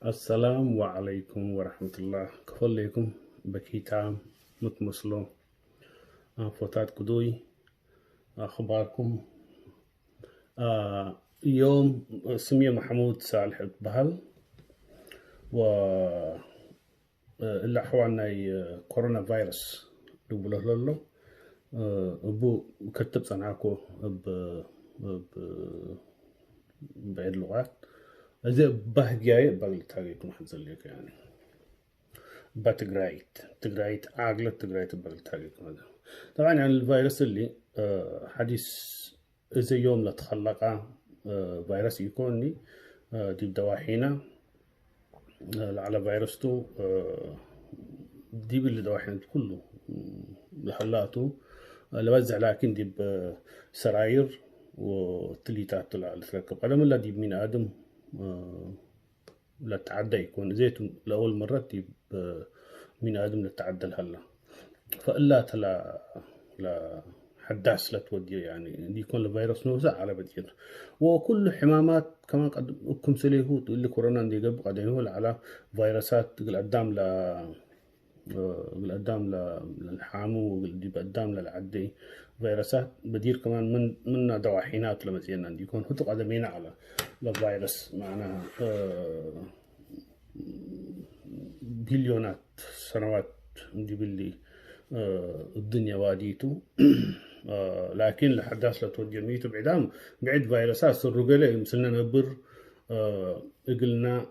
السلام عليكم ورحمة الله كفليكم بكيتام متمصلو فوتات كدوي أخباركم يوم سمية محمود صالح بهل و إلا حوانا كورونا فيروس دوبله لولو أبو كتب صنعكو بعيد لغات إذا بهجاي بقول تاجيكم حنزليك يعني بتجرايت عقلة تجرايت بقول تاجيكم هذا طبعا يعني الفيروس اللي حديث إذا يوم لا تخلق فيروس يكونني دي دواحينا على فيروس تو دي باللي دواحين كله لحلاته لوزع لكن دي بسراير وتليتات طلع لتركب قدم لا دي من آدم لا تعدى يكون زيتون لأول مرة دي من آدم لا تعدى هلا فإلا لا حداس لا تودي يعني دي يكون الفيروس نوزع على بدير وكل حمامات كمان قد أكم سليهو اللي كورونا دي قبل قاعدين هو على فيروسات قدام قدام للحامو دي قدام للعدي فيروسات بدير كمان من دواحينات لما زينا دي يكون هتو قدمينا على الفيروس معناها بليونات سنوات دي باللي الدنيا واديتو لكن لحداس لا تودي ميتو بعد فيروسات صروا قليل مثلنا نبر قلنا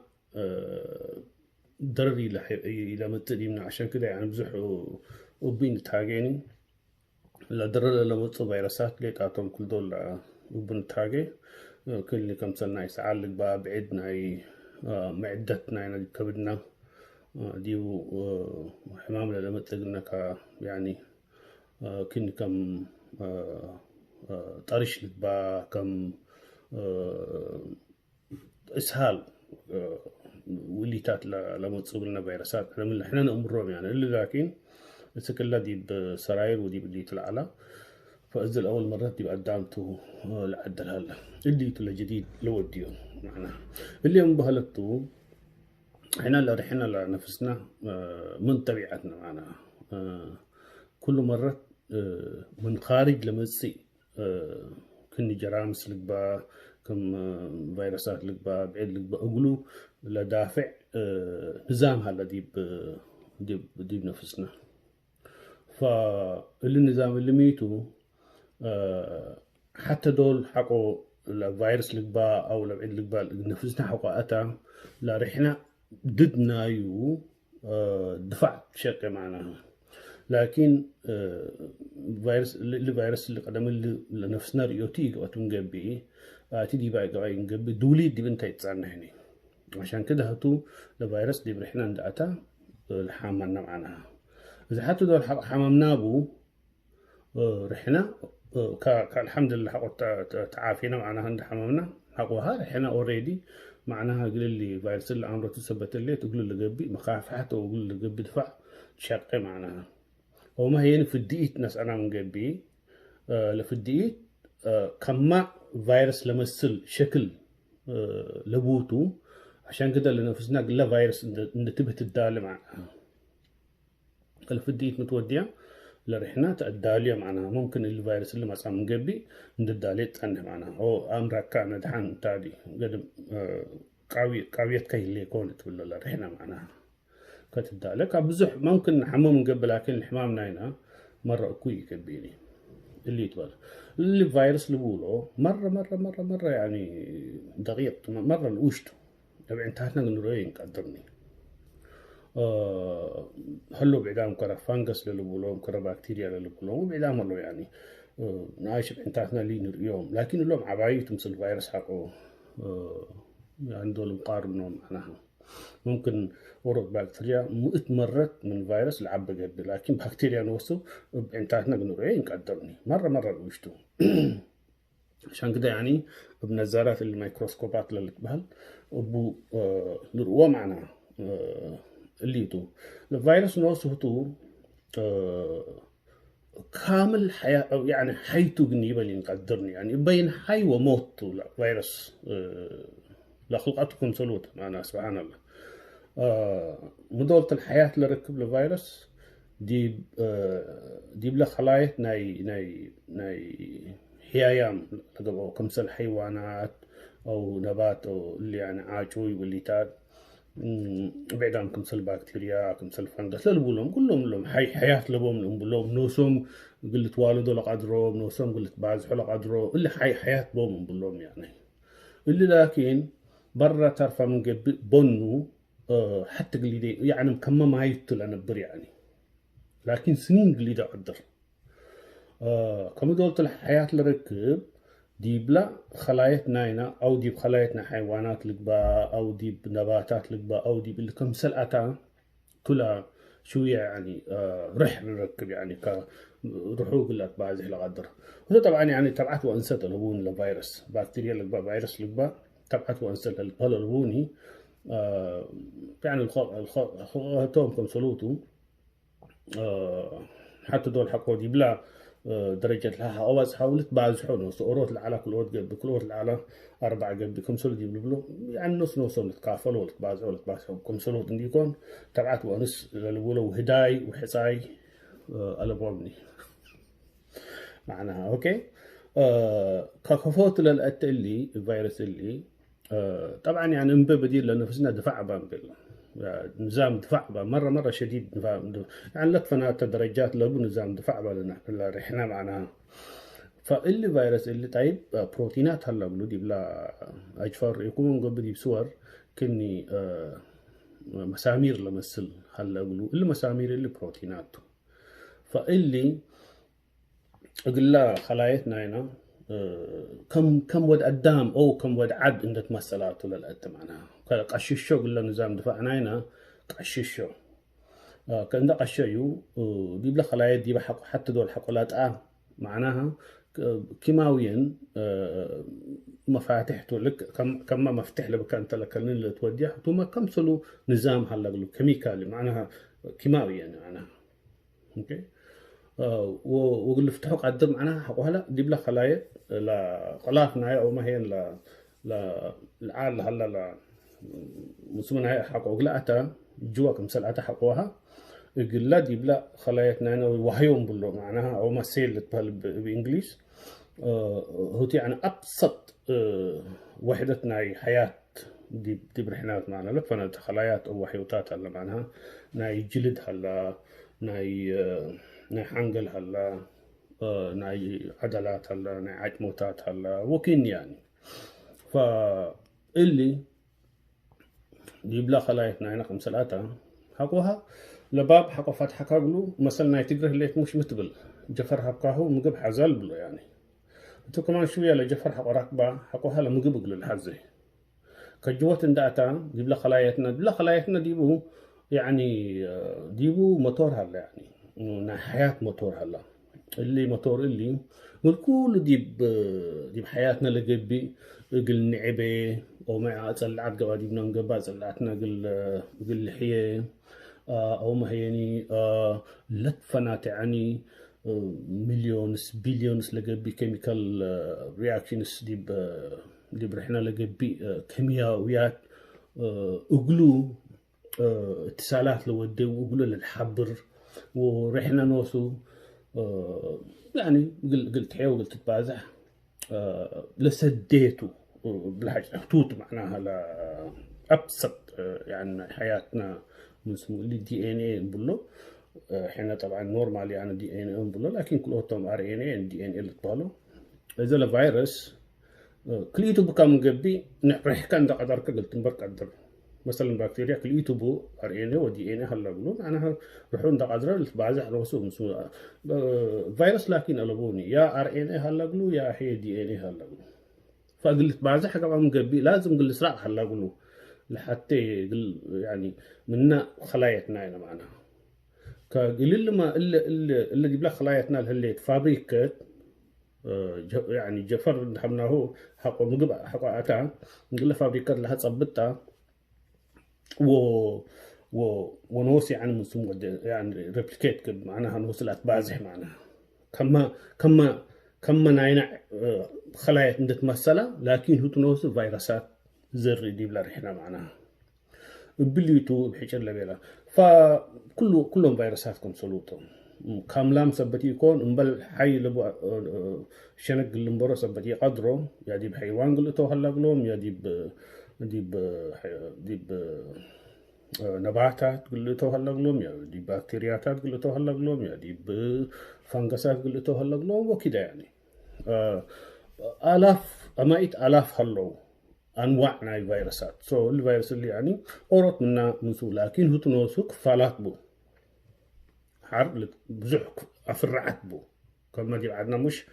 ضرري إلى متدي من عشان كده يعني بزحوا وبين تاجيني لا ضرر لما تصير فيروسات ليك أتوم كل دول وبين تاجي كل كم سنة يسعلق بقى بعدنا معدتنا يعني كبدنا ديو حمام لما تلقنا يعني كن كم طرش لك بقى كم إسهال واللي تات لما تصير لنا فيروسات لما إحنا نأمرهم يعني اللي لكن السكلة دي بسراير ودي بدي تلعلا فأزل أول مرة دي قدامته لعدل هلا اللي تلا جديد لو وديو معنا اللي يوم بهلتو إحنا اللي رحنا لنفسنا من طبيعتنا معنا كل مرة من خارج لمسي كني جرامس لك با كم فيروسات لك با بعيد لك با أقولوا لدافع نظام هلا دي بنفسنا فاللي النظام اللي ميتو حتى دول حقوا الفيروس لك با أو لبعيد لك با نفسنا حقوا أتا لا رحنا ضدنا دفع بشكل معناها لكن الفيروس اللي قدم اللي لنفسنا ريوتيك وتنجبي تدي بقى نجبي دولي دي بنت يتصنع هني عشان كده هتو الفيروس دي برحنا عند أتا الحاملنا معناها إذا حتى دول حممنا بو رحنا الحمد لله حقوا تعافينا معناها عند حممنا حقوها رحنا اوريدي معناها قل لي فيروس اللي عمره تثبت اللي تقول له جبي مخافحته وقول له جبي دفع شقي معناها وما هي في الدقيقة ناس أنا من جبي لفي الدقيقة كما فيروس لمسل شكل لبوتو عشان كده لنفسنا قلنا فيروس انتبه تدالي معناها في الدقيقة متودية لرحنا الدالية معناها ممكن الفيروس اللي مثلا من قبي الدالية تعنى معناها أو أمر كان دحان تادي قد قاوية كي اللي كونت ولا لرحنا معناها كانت الدالية كبزح ممكن حمام من قبل لكن الحمام ناينا مرة كوي كبيني اللي يتبال اللي فيروس اللي بقوله مرة يعني دقيق مرة الوشتو طبعا انتهتنا نروين قدرني هلو بعدام كرا فانجس للبولوم كرا بكتيريا للبولوم وبعدام هلو يعني نعيش بعنتاتنا لين اليوم لكن اللوم عبايت مثل فيروس حقه يعني دول مقارنون معناها ممكن ورد بكتيريا مرت من فيروس العب قد لكن بكتيريا نوصل بعنتاتنا نورين قدرني مرة وشتو عشان كده يعني بنظارات الميكروسكوبات اللي بهل أبو نروى معناها اللي تو الفيروس نوصفته كامل حياة يعني حيته جنيبة اللي نقدرني يعني بين حي وموت لا فيروس لا خلقتكم سلوت معنا سبحان الله مدولة الحياة اللي ركب الفيروس دي بلا خلايا ناي حيايام لقبوا كمثل حيوانات أو نبات أو اللي يعني عاجوي واللي تاد بعيد عن كمثل بكتيريا كمثل فنجس لا لبولهم كلهم حياة لبهم بلهم نوسهم قلت والدوا لقدروا نوسهم قلت بازحوا لقدروا اللي حياة بهم بلهم يعني اللي لكن برا ترفع من بنو حتى قليدي يعني كم ما يتل أنا يعني لكن سنين قليدة أقدر كم دولت الحياة لركب دي بلا خلايا ناينا أو دي بخلايا حيوانات لقبا أو دي بنباتات لقبا أو دي بالكم سلعتا كلها شوية يعني رح نركب يعني كرحوق لك بعض لقدر وده طبعا يعني تبعت وانسد الهبون لفيروس بكتيريا لقبا فيروس لقبا تبعت وانسد الهبوني يعني الخواتهم كم سلوتو حتى دول حقو دي بلا درجة لها أوز حاولت بازحون وصورات العلا كل وقت قبل كل وقت العلا 4 قبل كم سلو دي بلو يعني نص نتكافلوا بازحوا كم سلو تنديكون تبعت ونص للولو وهداي وحصاي ألبومني معناها أوكي كخفوت للأت اللي الفيروس اللي طبعا يعني بديل لنفسنا دفاع بالله نظام دفاع مرة شديد يعني لطفنا درجات لو نظام دفاع لنا رحنا معناها فاللي فيروس اللي طيب بروتينات هلا بلودي بلا اجفار يكونون قبل بصور كني مسامير لمثل هلا بلو اللي مسامير اللي بروتينات فاللي اقول لا خلايتنا هنا كم ود قدام او كم ود عد عند تمثلات ولا الأد معناها قششو قلنا نظام دفاعنا هنا قششو كان ده قشيو دي بلا خلايا دي بحق حتى دول حقولات معناها كيماويا مفاتيح لك كم مفتاح لبكان تلكن اللي توديه ثم كم سلو نظام هلا قالوا كيميكالي معناها كيماويا معناها اوكي واللي فتحوا قدر معناها حقوها لا دي بلا خلايا لا خلافنا او ما هي لا العال هلا لا مسمنا هي حقوق لا اتا جوا كمثل اتا حقوها يقول لا دي بلا خلايتنا انا وهيهم بلو معناها او ما سيل بانجليش هو يعني ابسط وحدتنا حياه دي برحنات معنا لفنا خلايات او وحيوتات هلا معناها ناي جلد هلا ناي حنقل هلا ناي عضلات هلا ناي عجموتات هلا وكين يعني فاللي دي بلا خلايتنا هنا 5 حقوها لباب حقو فتح كابلو مثلا ناي تقره ليك مش متبل جفر حقاهو مقب حزال بلو يعني انتو كمان شوية لجفر حقو ركبة حقوها لمقب قلو الحزي كجوات انداتا دي بلا خلايتنا ديبو يعني ديبو موتور هلا يعني حياة موتور هلا اللي موتور اللي والكل ديب حياتنا لقبي قل نعبه او مع صلعت قوادي بننقبا صلعتنا قل لحيه او ما هيني لتفنات يعني مليونس بليونس لقبي كيميكال رياكشنز ديب رحنا لقبي كيميائيات اقلو اتصالات لودو اقلو للحبر ورحنا نوسو يعني قلت حيو قلت تبازح لسديته بالحاجة خطوط معناها لأبسط يعني حياتنا نسمو اللي دي ان اي نقوله احنا طبعا نورمال يعني دي ان اي نقوله لكن كلهم ار ان اي دي ان اي اللي تقالوا اذا الفيروس كليتو بكا مقبي نحرح كان دا قدر قلت نبرك قدر مثلا بكتيريا كليتو بو ار ان اي ودي ان اي هلا بقولوا معناها رحون دا قدر بعزح روسو مسو فيروس لكن قلبوني يا ار ان اي هلا بقولوا يا هي دي ان اي هلا بقولوا فقلت بعزح قبل مقبي لازم قل اسراء هلا بقولوا لحتى يعني منا خلايتنا هنا معناها كقليل لما اللي جيب لك خلايتنا اللي فابريكات يعني جفر نحمناه حق مجب حق عتا نقول له فابريكات لها تصبتها ونوسي عن مسمى يعني ريبليكيت معناها نوصلت بازح معناها كما ناينا خلايا تمثلها لكن هو تنوصل فيروسات زر دي بلا رحنا معناها بليتو بحجر لبيلا فكلهم فيروساتكم سلوطهم كاملام سبتي يكون امبل حي لبو شنق اللمبرو سبتي قدرو يا ديب حيوان قلتو هلاقلوم يا ديب نباتات قلتو هلاقلوم يا ديب بكتيرياتات قلتو هلاقلوم يا ديب فانجسات قلتو هلاقلوم وكده يعني أمائت آلاف هلو أنواع ناي فيروسات الفيروس اللي يعني أورط منا منسو لكن هو تنوسك فالات بو حرب بزحك أفرعت بو كما دي عندنا مش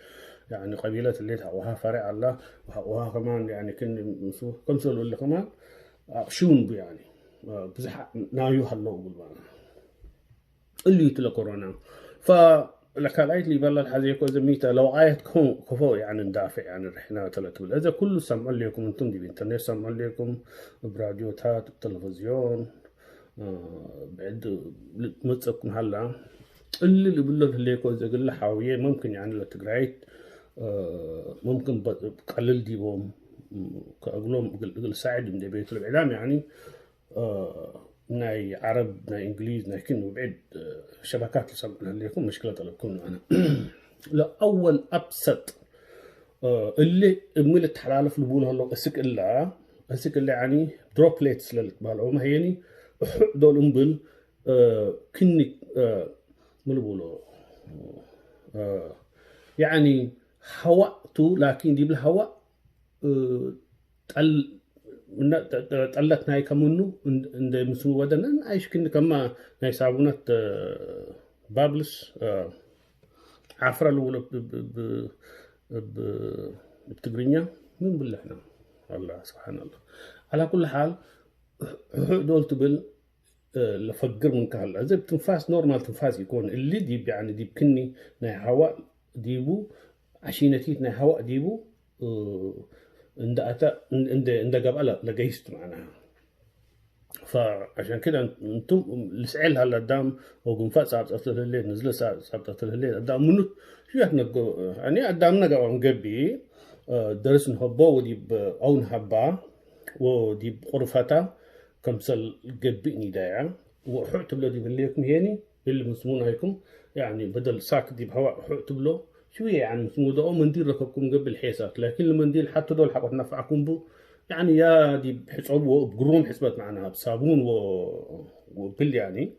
يعني قبيلة اللي وها فرع الله وها كمان يعني كن منسو كم سولو اللي كمان شون بو يعني بزح نايو هلو بالبانا اللي يتلا كورونا لك الآيت اللي بلا الحاجة كو زميتا لو آيت كفو يعني ندافع يعني رحنا تلاتول إذا كله سمع لكم أنتم دي بالإنترنت سمع لكم براديوتات بالتلفزيون بعد متصكم هلا اللي بقوله ليكو إذا قل حاوية ممكن يعني لتقرأيت ممكن بقلل ديبهم كأقولهم قل ساعد من بيت الإعلام يعني ناي عرب ناي انجليز ناي كنو بعد شبكات اللي لكم مشكلة لكم انا لا اول ابسط اللي مل التحالف اللي بقولها له اسك الا يعني دروبليتس للبالهم هيني دول امبل كني مل بقولوا يعني هواء لكن دي بالهواء طلت ناي كمنو عند مسمو ودنا عايش كن كما ناي صابونة بابلس عفرة الأولى بتقرينيا من بالله احنا الله سبحان الله على كل حال دول تبل لفقر من كهلا زي تنفاس نورمال تنفاس يكون اللي ديب يعني ديب كني ناي هواء ديبو عشينتيت ناي هواء ديبو عند قبل لقيست معناها فعشان كده انتم لسعيل هلا قدام وقنفات صارت اصل الليل نزل صارت اصل الليل قدام منو شو احنا يعني قدامنا قوام قبي درس نهبو وديب او نهبا وديب غرفتا كمسل قبي ندايا وحعت بلو ديب الليكم هيني اللي مسمون هيكم يعني بدل ساك ديب هواء حعت بلو شوية يعني مسمودة أو منديل ركبكم قبل حيسات لكن المنديل حتى دول حقت نفعكم بو يعني يا دي بحسبوا بقرون حسبت معناها بصابون وبل يعني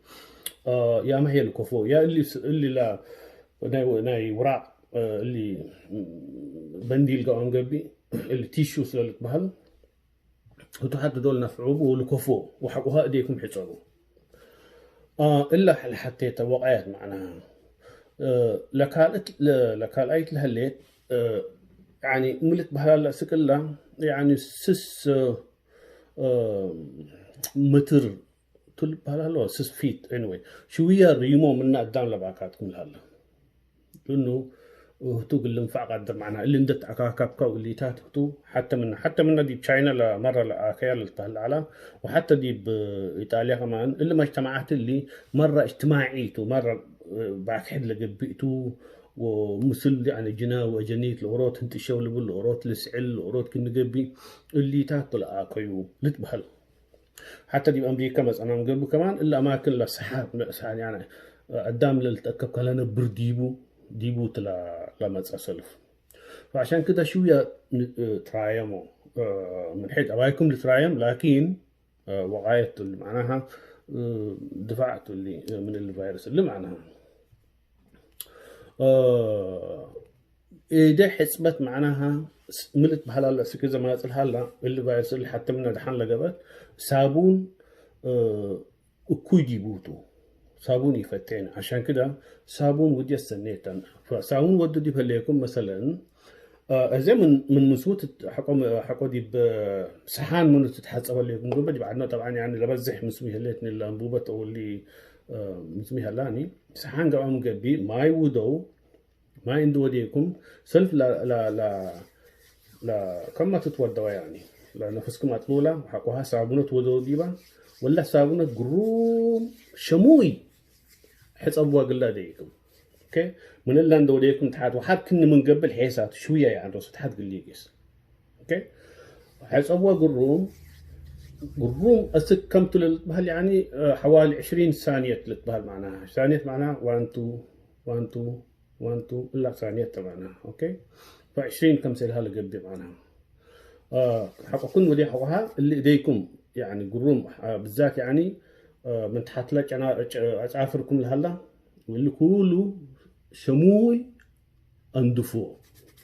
يا ما هي الكفو يا اللي لا ناي وراء اللي بنديل قوام قبي اللي تيشوس للبهل هتو حتى دول نفعوا والكفو وحقوها ايديكم حسبوا إلا حتى توقعت معناها لكالأيت لهالليت يعني ملت بهلا سكلا يعني سس متر تل بهلا سس فيت anyway شوية ريمو من قدام لباكاتكم لهلا لأنه تقول لنفع قدر معنا اللي ندت عكاكابكا واللي تاتو حتى من دي تشاينا لمرة لآكيا للتهل على وحتى دي بإيطاليا كمان اللي ما اجتمعت اللي مرة اجتماعيتو مرة بعد حد لقبئتو ومثل يعني جنا وجنيت الأوروت انت الشغل بقول الأوروت لسعل الأوروت كن قبي اللي تاكل آكيو لتبهل حتى دي بأمريكا مثلا قبل كمان إلا أماكن لسحاب يعني قدام للتأكد كلنا ديبو تلا لما تسلف فعشان كده شوية ترايمو من حيث أوايكم لترايم لكن وقاية اللي معناها دفعت اللي من الفيروس اللي معناها إيه حسبت معناها ملت بحلال سكزة ما يصل هلا اللي فيروس اللي حتى من دحان لقبت صابون أكوي ديبوتو صابون يفتين عشان كده صابون ودي السنيتن فصابون ودي دي بهليكم مثلا زي من مسوت حقو دي بسحان من تتحسب لكم قبل بعدنا طبعا يعني لبزح مسميها ليتني الانبوبه او اللي مسميها لاني سحان قوام قبي ما يودو ما عنده وديكم سلف لا كم ما تتودوا يعني لا نفسكم اطلوله حقوها صابونه ودو ديبا ولا صابونه قروم شموي حسبوا قلا ديكم اوكي من اللي عنده وديكم تحت وحد كنا من قبل حيسات شويه يعني رصد تحت قليقس اوكي حسبوا قروم قروم أسك كم تلتبهل يعني حوالي 20 ثانية تلتبهل معناها ثانية معناها 1 2 1 2 1 2 إلا ثانية معناها أوكي ف20 كم سيلها لقبي معناها حقكم ودي حقها اللي إيديكم يعني قروم بالذات يعني من تحت لك أنا أعافركم لهلا واللي كله شموي أندفو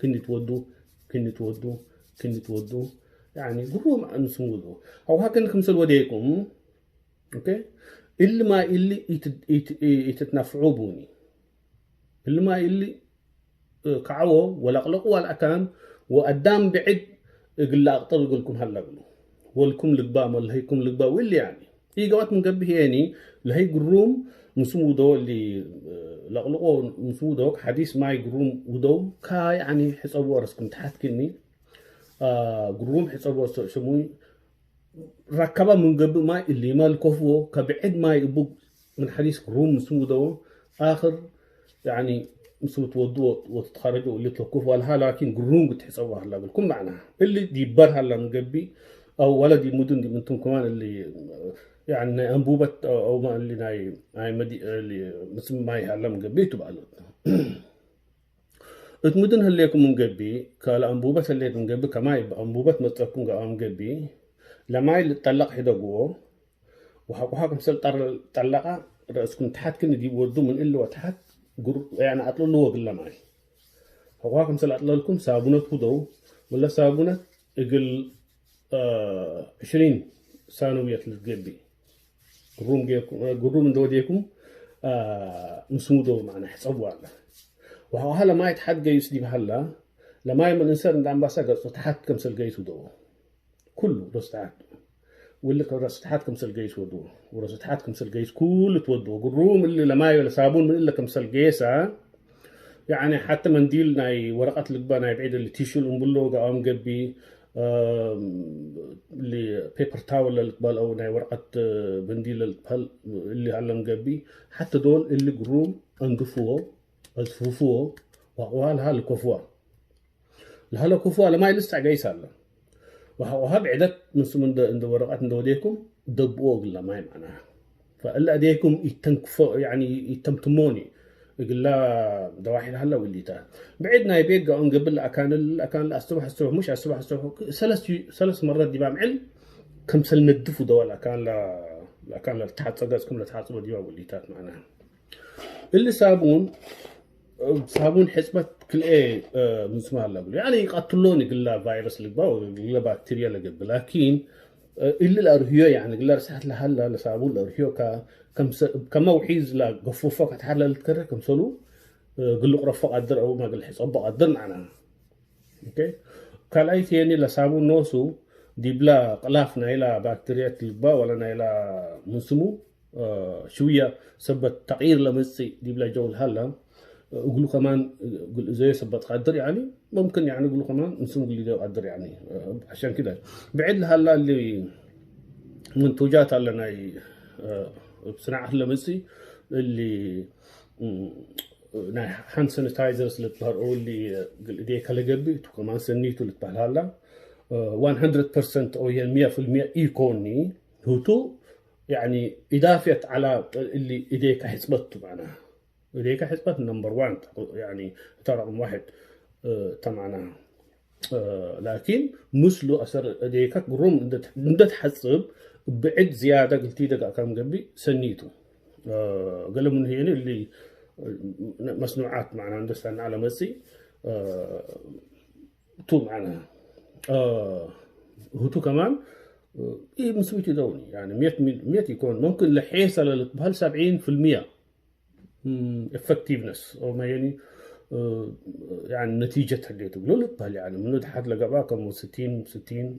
كني تودو كني تودو كني تودو يعني قروم أنسمودو أو هكذا كمسل وديكم أوكي اللي ما اللي يتتنفعوا بوني اللي ما اللي كعوه ولا قلقوا ولا كان وقدام بعد يقول لا أقطر يقول لكم هلا قلوا ولكم لقبام ولا هيكم لقبام واللي يعني في جوات مقبه يعني لهي قروم مسودو اللي لقلقوا مسودو حديث ما يقروم ودو كا يعني حسب ورسكم تحت كني قروم حسب ورس شموي ركبه من قبل ما اللي ما الكفو كبعد ما يبوق من حديث قروم مسودو آخر يعني مسوت ودو وتتخرجوا اللي تلقوه لها لكن قرون قد حسبوها هلا بالكم معناها اللي دي بر هلا من قبي او ولد مدن دي منتم كمان اللي يعني انبوبه او ما اللي ناي مدي اللي مسم ماي هلا من قبي تبع المدن هليكم من قبي كلا انبوبه اللي من قبي كما يبقى انبوبه متركم من قبي لما اللي طلق حدا جوه وحقها كمسل طلقه راسكم تحت كن دي ودو من اللي تحت يعني أطلع له وقلا معي هواكم مثلا أطلع لكم صابونة خضو ولا صابونة يقل 20 ثانوية للجبي قروم من دوديكم مسمودو معنا حسبوا الله وهلا ما يتحد جيس دي بهلا لما يمن الإنسان عند باسا تحت كمسل جيس ودو كله رستعت واللي رستحات كمسل جيس ودو ورستحات كمسل جيس كل تودو قروم اللي لما ولا صابون من إلا كمسل جيسة يعني حتى منديل ناي ورقة لقبة ناي بعيد اللي تيشو الأمبلو قام قبي اللي بيبر تاول للقبال أو ناي ورقة منديل للقبال اللي هلا مقبي حتى دول اللي قروم أنقفوه أزفوفوه وقوال هلا كفوه لهلا كفوه لما يلسع جيس هلا وهاب عدت من سمن عند ورقات ندوديكم دبوق لا ما معناها فإلا أديكم يتنكفو يعني يتمتموني يقول لا دواحي هلا واللي تا بعدنا يبيت قام قبل أكان الصبح مش الصبح ثلاث مرات دي بعمل كم سل ندفو دول أكان لا تحت صدقكم لا تحت صدق ديوا واللي تا معناها اللي صابون حسبة كل إيه من اسمها الله يعني يقتلون يقول لا فيروس اللي باو يقول بكتيريا اللي قبل لكن اللي الأرهيو يعني يقول لا رسحت لها لا لصابون الأرهيو كم وحيز لا قفوفة كتحلل الكرة كم سلو قل له قرفة قدر أو ما قل حسب قدر معنا أوكي قال أي ثاني لصابون نوسو دي بلا قلافنا إلى بكتيريا البا ولا إلى منسمو شوية سبب تغيير لمسي دي بلا جو هلا يقولوا كمان زي سبت قدر يعني ممكن يعني يقولوا كمان نسمو اللي ده قدر يعني عشان كده بعد هلا اللي منتوجات هلا ناي بصناعة لمسي اللي ناي هاند سانيتايزرز اللي تظهر او اللي دي كلا قبي كمان سنيتو اللي تظهر هلا 100% او هي 100% ايكوني هوتو يعني اضافه على اللي ايديك حسبته معناها وليك حسبت نمبر 1 يعني ترى رقم واحد تمعنا لكن مسلو أثر ديك قروم عند تحسب بعد زيادة قلتي دقة كم قبل سنيته قالوا من هنا اللي مصنوعات معنا عند استنى على مسي تو معنا هو تو كمان إيه مسويتي دوني يعني 100 يكون ممكن لحيصة للقبال 70% effectiveness او ما يعني يعني نتيجة اللي تقولوا لك يعني من تحت لقبا كم 60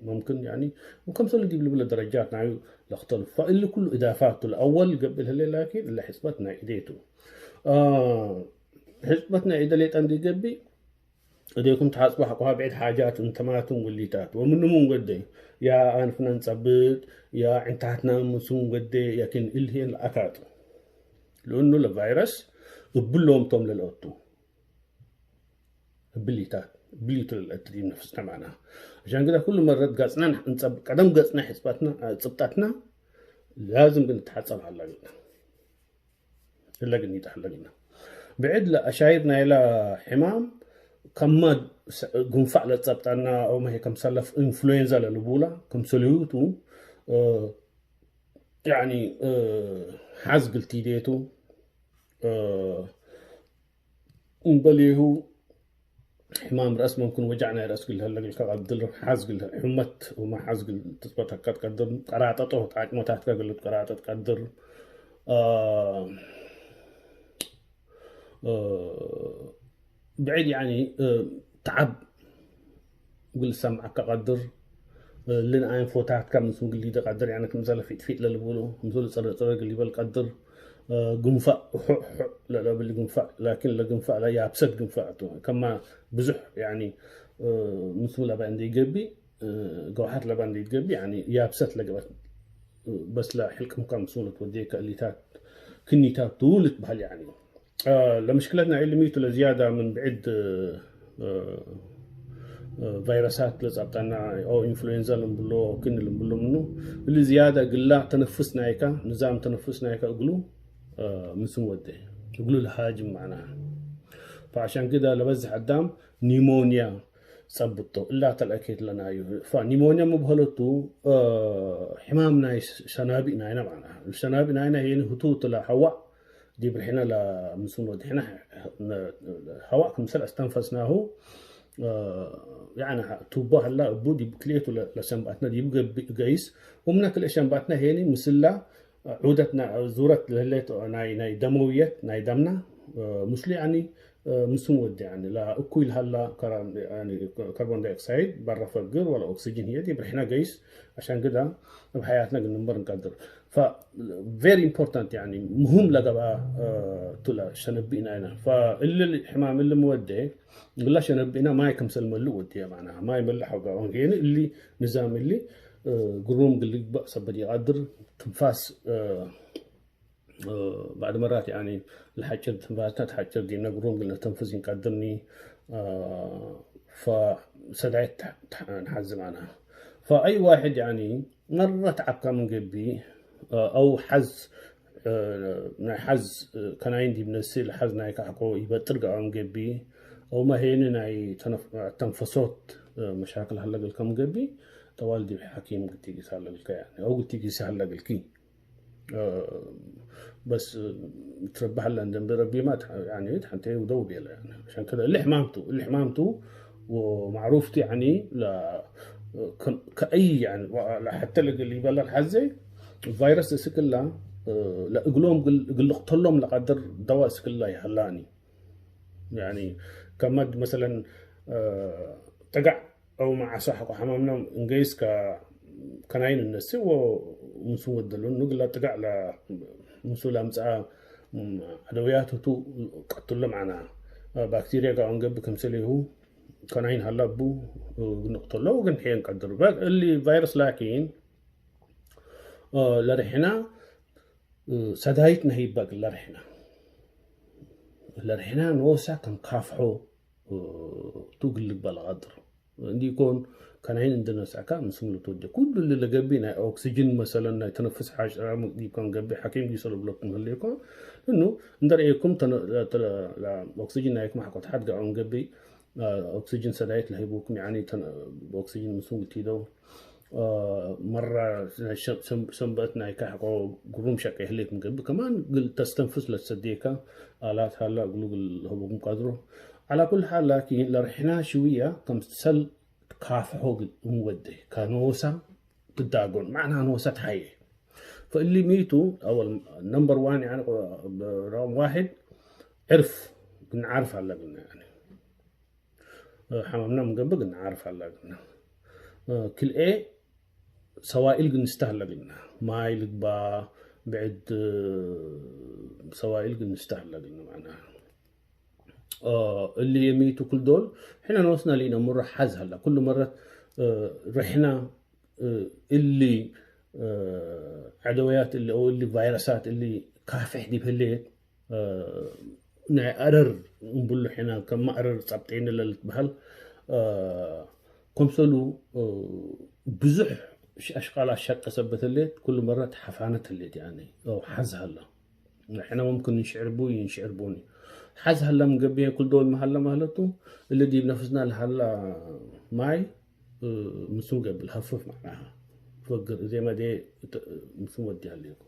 ممكن يعني وكم سنة دي بلا درجات نايو لاختلف فاللي كله اضافاته الاول قبل هاللي لكن اللي حسبتنا ايديته حسبتنا ايدا ليت عندي قبي اديكم تحاسبوا حقها بعد حاجات انتماتهم والليتات ومن مو قدي يا انفنا نصبت يا انتاتنا مسون قدي لكن اللي هي الاكاد لأنه الفيروس قبلهم توم للأوتو قبليتات بليتو الأتدي نفسنا معناها عشان كده كل مرة قصنا نصب قدم قصنا حسباتنا صبطاتنا لازم نتحصل على لقنا إلا قني تحلقنا بعد لا أشايرنا إلى حمام كما قنفع لتصبطنا أو ما هي كم سلف إنفلونزا للبولا كم سلوتو يعني حزق التيديتو نبليه حمام رأس ممكن وجعنا رأس كل هلا الكقدر حزق حمت وما حزق تثبت هكذا قدر قرأت طه تعج ما تحت قلت قرأت تقدر بعيد يعني تعب قل سمع كقدر لنا عين فوتات كم نسون قل لي قدر يعني كم زال فيت للبولو نزول صار قل لي بالقدر قنفع لا باللي قنفع لكن لا قنفع لا يابسد قنفعته كما بزح يعني مسؤول لبا عندي جبي قواحات لبا عندي جبي يعني يابسد لقبت بس لا حلكم كم مسؤول توديك اللي تات كني تات طولت بهال يعني لمشكلتنا علميته لزيادة من بعد فيروسات لزبطنا أو إنفلونزا لنبلو أو كن لنبلو منه اللي زيادة قلا تنفسنا يكا نظام تنفسنا يكا قلو مسم وده يقولوا الهاجم معناها فعشان كده لبزح قدام نيمونيا صبتو إلا تلأكيد لنا أيوه فنيمونيا مبهلتو حمامنا شنابئنا هنا معناها الشنابئنا هنا هي هتوت لهواء دي بالحين لا مسم وده هنا هواء كمثل استنفسناه يعني توبه هلا بودي بكليتو لشنباتنا دي جايس ومنك الشنباتنا هيني مثلا عودتنا زورت لهليت ناي دموية ناي دمنا مسلي يعني مسمود يعني لا أكل هلا يعني كربون دايوكسيد برا فقر ولا أكسجين هي دي برحنا جيس عشان كده بحياتنا قلنا نقدر ف very important يعني مهم لقبا تلا شنبينا هنا فاللي الحمام اللي مودي والله شنبينا ما يكمسل ملو ودي معناها ما يملح وقاون اللي نظام اللي قروم قلق بأس بدي قدر تنفاس بعد مرات يعني الحجر تنفاسات حجر دينا قروم قلنا تنفسين قدرني فسدعت نحزم عنها فأي واحد يعني مرة تعبك من قبي أو حز حز كان عندي من السيل حز نايك حقو يبترقع من قبي أو ما هيني ناي تنفسات مشاكل هلا الكم قبي توالدي حكيم قلت لي سهل لك يعني أو قلت لي سهل لك بس تربح هلا عندنا بربي ما يعني حتى ودوبي يعني عشان كذا اللي حمامته ومعروفتي يعني لا كأي يعني حتى اللي بلا الحزة الفيروس سكلا لا اقلهم قل قتلهم لقدر دواء سكلا يهلاني يعني كمد مثلا تقع او مع صاحب حمامنا نقيس كناين النسي ومسود دلون نقول تقع ل مسؤول امصا ادوياته تو قتل معنا بكتيريا قاعد نقب كمثلي هو كناين هلا بو نقتله وقنحين قدر اللي فيروس لكن لرحنا سدايتنا هي باق لرحنا نوسع كم كافحو تقلب بالغدر عندي يكون كان هين عندنا ساكا مسمول توجه كل اللي لقبينا أكسجين مثلا يتنفس حاجة دي كان قبي حكيم يصلب لكم هليكم إنه ندر إيكم لا أكسجين نايكم حقت حد قاعد قبي أكسجين سدايت لهيبوكم يعني أكسجين مسمول تيدو مرة سنبتنا يكحقو قروم شاك يهليكم قبي كمان قل تستنفس للسديكة آلات هلا قلوا هبوكم قادروا على كل حال لكن لرحنا شوية كم سل كافحو مودي كانوسا تداقون معناها نوسة حية فاللي ميتوا أول نمبر وان يعني رقم واحد عرف قلنا عارف هلا قلنا يعني حمامنا من قبل قلنا عارف هلا قلنا كل ايه سوائل قلنا نستهلا قلنا ماي لقبا بعد سوائل قلنا نستهلا قلنا معناها اللي يميتوا كل دول حين وصلنا لينا مرة حز هلا كل مرة رحنا اللي عدويات اللي أو اللي فيروسات اللي كافح دي بهالليل نعرر نقول حنا كم أرر صبتين اللي بهال كمسلو بزح أشغال الشقة سبت الليت كل مرة حفانة الليت يعني أو حز هلا إحنا ممكن نشعر بوي ينشعر بوني حز هلا مقبيه كل دول محلة مهلته اللي دي بنفسنا لهلا ماي مسوم قبل هفف معناها فقر زي ما دي مسوم ودي عليكم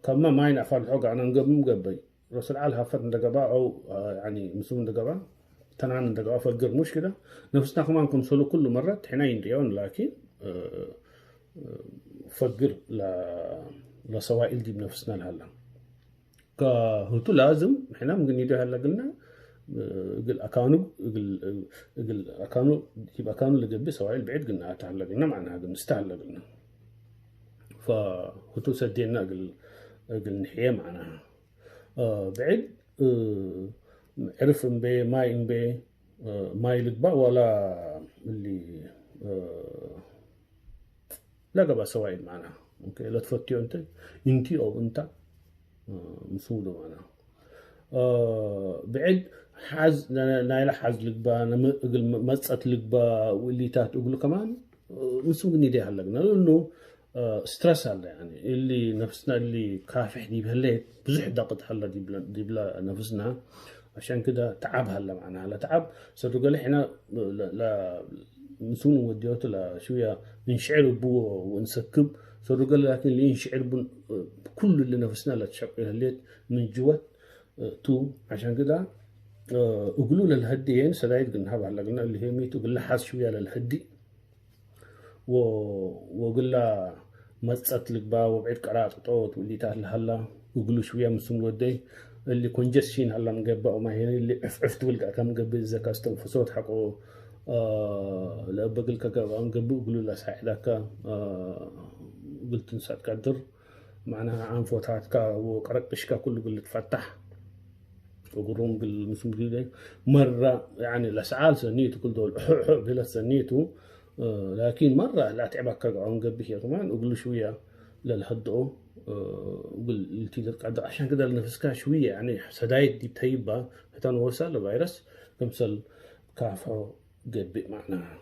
كما ماي نعفر الحق أنا مقبي رسل على هفت ندقبا أو يعني مسوم ندقبا تنعن ندقبا فقر مش كده نفسنا كمان كمسلو كل مرة حنين ريون لكن فقر لسوائل دي بنفسنا لهلا كهتو لازم احنا ممكن ندير هلا قلنا قل اكانو يبقى كانوا اللي قبل سوائل بعيد قلنا هلا قلنا معناها قلنا استهلا قلنا فهتو سدينا قل نحيا معناها بعيد عرف بي ماي بي ماي لقبا ولا اللي لا قبا سوائل معناها اوكي لا تفتيو انتي او انت مسودة معناها بعد حاز نايلا حاز لقبا نقل مسأت لقبا واللي تات أقوله كمان مسوق ندي هلقنا لأنه ستريس هلا يعني اللي نفسنا اللي كافح دي بهالليت بزح ضغط هلا دي بلا نفسنا عشان كده تعب هلا معناها لا تعب صرت قال احنا لا نسون وديوته لا شوية نشعر بو ونسكب صرت قال لكن اللي ينشعر كل اللي نفسنا لا تشقي هالليت من جوات تو عشان كده اقولوا للهديين سدايد قلنا هذا على قلنا اللي هي ميت وقلنا حاس شويه للهدي وقلنا مسات لقبا وبعيد قرات طوت واللي تاهل هلا وقولوا شويه مسم ودي اللي كونجسشين هلا مقبا وما هي اللي عفت ولقى كم قبل الزكاه استنفسوت حقه لا بقول كقبا مقبو يقولوا لا ساعدك قلت نسات قدر معناها عن فوتاتك وقرقشك كله قلت فتح وقروم بالمسلم دي مرة يعني الأسعال سنيته كل دول بلا سنيته لكن مرة لا تعبك كقعون قبيه يا كمان وقول شوية للهدو وقول التيجر قدر عشان كده نفسك شوية يعني سدايد دي بتهيبها حتى نوصل لفيروس كمثل كافة قبي معناها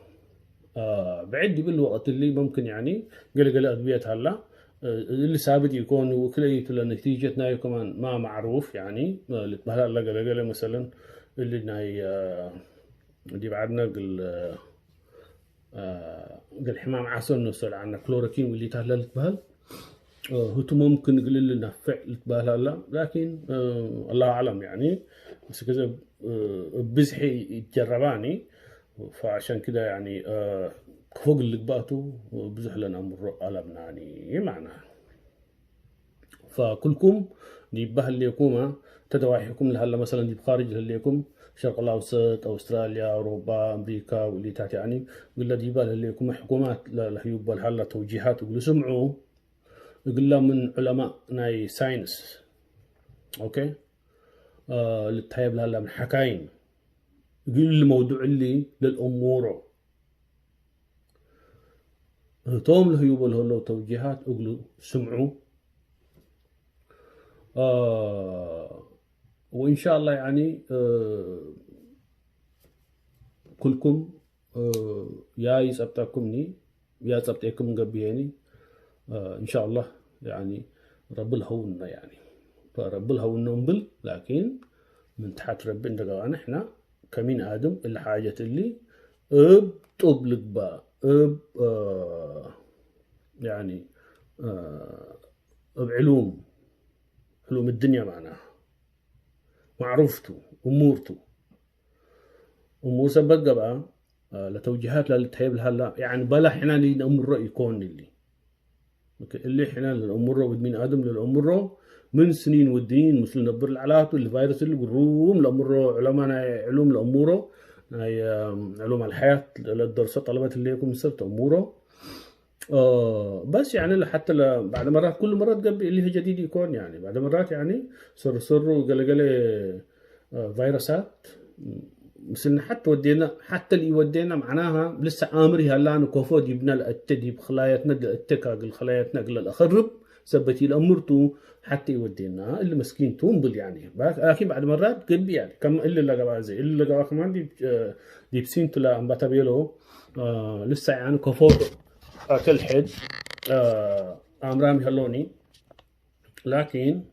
بعد بالوقت اللي ممكن يعني قل أدوية هلا اللي ثابت يكون وكليته لنتيجتنا كمان ما معروف يعني اللي بهلا قال مثلا اللي ناي دي بعدنا قال حمام عسل نوصل عنا كلوروكين واللي تهللت بهال هو ممكن يقول لنا فعل بهلا لكن الله أعلم يعني بس كذا بزحي يتجرباني فعشان كده يعني فوق اللي قباته بزح لنا أمر ألمنا يعني معناه فكلكم دي اللي يكون تدواحيكم لهلا مثلا دي بخارج اللي يكون شرق الأوسط أستراليا أوروبا أمريكا واللي تحت يعني قلنا دي اللي يكون حكومات لهيوب هلا توجيهات يقولوا سمعوا يقول من علماء ناي ساينس أوكي اللي تهيب لهلا من حكاين يقول الموضوع اللي للأمور توم له يقول له توجيهات أقولوا سمعوا وإن شاء الله يعني كلكم يا يسبتكمني يا يسبتكم قبيني إن شاء الله يعني رب الهون يعني فرب الهون ننبل لكن من تحت ربنا دقانا إحنا كمين آدم الحاجة اللي طب لقبا يعني بعلوم الدنيا معناها معروفته أمورته ومسبق بقى لتوجيهات للتهيب هلا يعني بلا حنا لأمر يكون اللي حنا للأمر ودمين آدم للأمر من سنين والدين مثل نبر العلاقات والفيروس اللي بالروم الأمر علماء علوم الأمور علوم الحياة للدراسات طلبات اللي يكون صرت أموره بس يعني حتى بعد مرات كل مرة تقبل اللي هي جديد يكون يعني بعد مرات يعني صر وقال فيروسات مثلنا حتى ودينا حتى اللي ودينا معناها لسه آمري هلا نكوفود يبنى الأتدي بخلاياتنا الأتكا الخلاياتنا الأخرب سبتي الأمرتو حتى يودينا اللي مسكين تومبل يعني لكن بعد مرات قبي يعني كم اللي لقى زي اللي لقى كمان دي بسين تلا أمباتا بيلو لسه يعني كفور كل حد أمرام هلوني لكن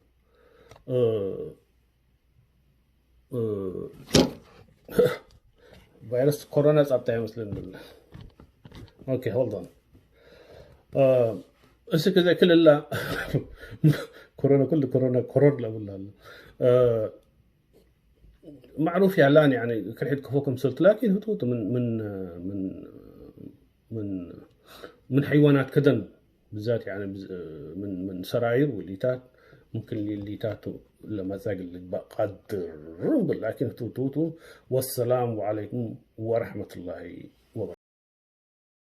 فيروس كورونا صابتها مسلم بالله. اوكي هولد اون. هسه كذا كل لا كورونا كل كورونا بالله. معروف اعلان يعني كل حد كفوكم صرت لكن هو من من حيوانات كدن بالذات يعني من سراير والليتات ممكن الليتات لما زاق اللي قدر لكن توتو والسلام عليكم ورحمة الله